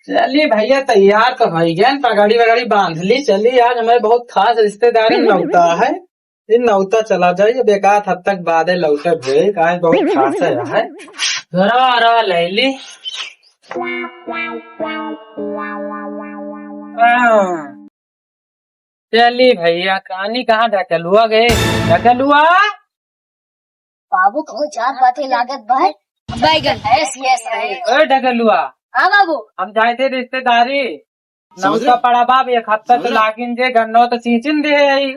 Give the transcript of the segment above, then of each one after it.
चलिए भैया तैयार तो हो गए, पगड़ी वगड़ी बांध ली। चलिए आज हमारे बहुत खास रिश्तेदारी नौता है। ये नौता चला जाइए, बेकार हद तक बाद लौटे हुए आज बहुत खास है। घरा ले ली। चलिए भैया कहानी कहाँ ढकलुआ गए? ढकलुआ बाबू को चार बातें लागत भाई बैगन है ढकलुआ। हाँ बाबू हम जाए थे रिश्तेदारी नौता पड़ा बाब एक हफ्ता तो लागिन दे गन्नो तो सींचन दे आई।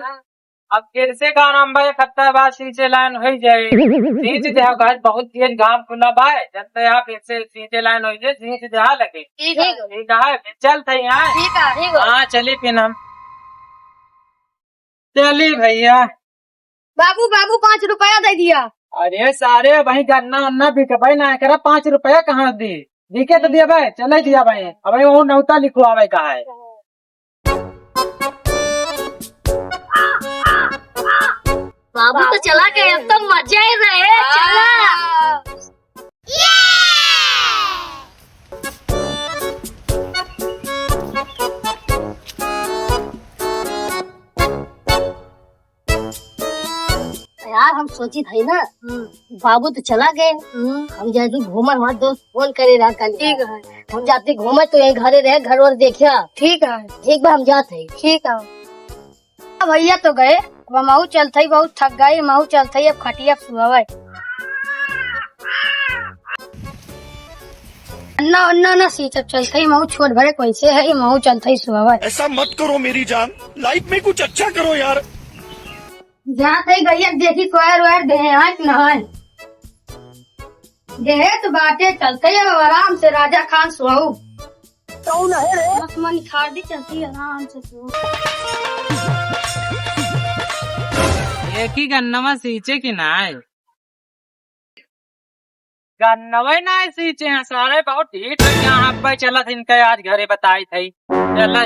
अब फिर से गाना एक हफ्ता बाद सींचे लाइन हो जाए। सींच दे आज बहुत तेज घाम खुला बा जनते आप फिर से सींचे लाइन हो जाए, सींच दे लगे। ठीक है चल थे यहाँ। हाँ चलिए फिर हम चलिए भैया। बाबू बाबू 5 रुपया दे दिया। अरे सारे वही गन्ना वन्ना बिके भाई ना करा 5 रुपया कहाँ दी दिखे तो दिया भाई चले दिया भाई। अब वो नौता लिखो आवे कहा है। बाबू तो चला गए, अब तो मजा ही रहे। चला यार हम सोची थी ना बाबू तो चला गए, हम जाते घूमे। हमारे दोस्त फोन करे रहा कल। ठीक है हम जाते घूमे तो यही घरे रहे, घर और देखिया। ठीक है ठीक बा हम जाते। ठीक है भैया तो गए, अब महू चलते बहुत थक गए। महू चलते अब खटिया सुहावे अन्ना अन्ना ना सीच। अब चलते महू छोट भरे कोई से है महू चलते सुहावे। ऐसा मत करो मेरी जान, लाइफ में कुछ अच्छा करो यार। जाते गैया देखी कोयर वायर दे नहाए दे तो बाटे चलते अब आराम से राजा खान सुहाऊ बस मन खादी चलती आराम से एक ही गन्नवा सींचे की ना है गन्नवा ना सींचे हैं सारे बहुत ढीठ है। यहाँ पे चला था इनका आज घरे बताई थी। चला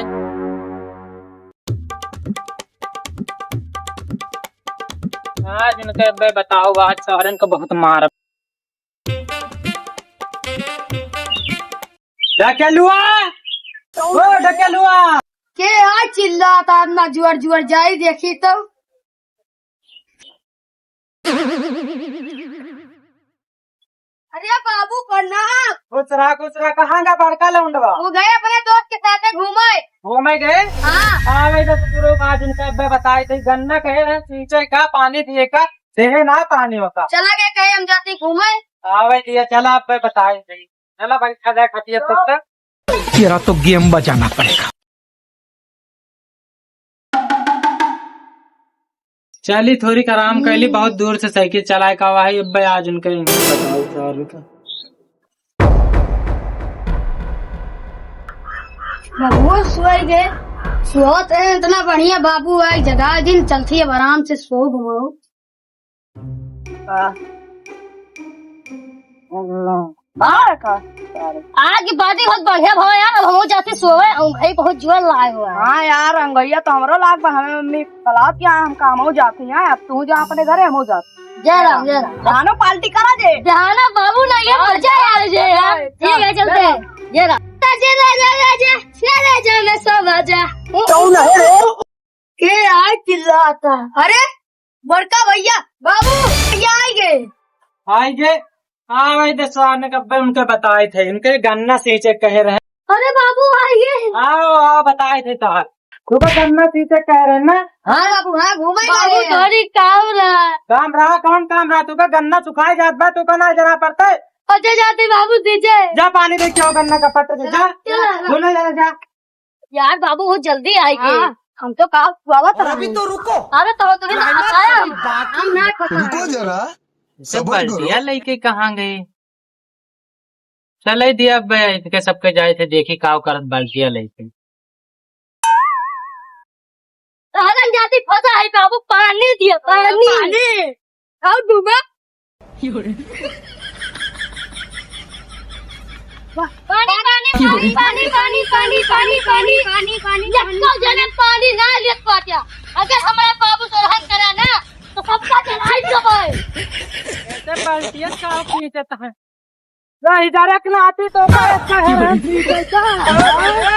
आज इनके बताओ आज सारन को बहुत मार ढकेलुआ ढकेलुआ के आज चिल्लाता अपना जुआर जुआर जाई देखी तो अरे बाबू प्रणाम। कुचरा कहाँ का बड़का लौंडवा? वो गए अपने दोस्त के साथ घूमे गए। हाँ आज इनका बताए थे गन्ना कहे सींचे का पानी दिए का देहे ना पानी होता। चला गए कहे हम जाते घूमे आवे दिया चला आप बताए थे। चला भाई खजा खटिया तब तक तेरा तो गेम बजाना पड़ेगा। चली थोड़ी आराम कर ली, बहुत दूर से साइकिल चलाए का हुआ है। अब आज उनका बाबू सोए गए सोत है इतना बढ़िया। बाबू आई जगह दिन चलती है आराम से सो घुमाओ। आज की पार्टी बहुत बढ़िया भाव यार। अब हम जाते सोए भाई बहुत जुआ लाए हुआ है। हाँ यार अंगैया तो हमारा लाग हमें मम्मी कला क्या हम काम जाती हैं। अब तू जा अपने घर हम जाती। जय राम जय राम। जानो पार्टी करा जे जाना बाबू ना ये मजा यार जे यार। ठीक है चलते हैं जय राम। मैं सब आजा के आज चिल्लाता। अरे बड़का भैया बाबू भैया आएंगे। हाँ भाई दसवान कब्बे उनके बताए थे इनके गन्ना सींचे कह रहे। अरे बाबू आइए। आओ बताए थे तार सुबह गन्ना सींचे कह रहे ना। हाँ बाबू हाँ घूमे बाबू थोड़ी काम रहा कौन काम रहा तुका गन्ना सुखाए जात बा तुका ना जरा पड़ता है। अजय जाते बाबू दीजिए जा पानी देख के गन्ना का पत्ता से जा बोले जा यार बाबू बहुत जल्दी आएगी। हम तो काम अभी तो रुको। अरे तो तुम्हें रुको जरा बल्टिया लेके कहाँ गए? चले दिया के सबके जाए थे देखी काव करत बाल्टिया लेके जाती फंसा है बाबू पानी दिया पानी आओ डूबा पानी पानी पानी पानी पानी पानी पानी पानी पानी जने पानी ना लेत पाटिया। अगर हमारा बाबू सोहन करा ना तो सबका चढ़ाई जब ऐसे बाल्टिया काव पीते हैं। इधर एक नाती तो का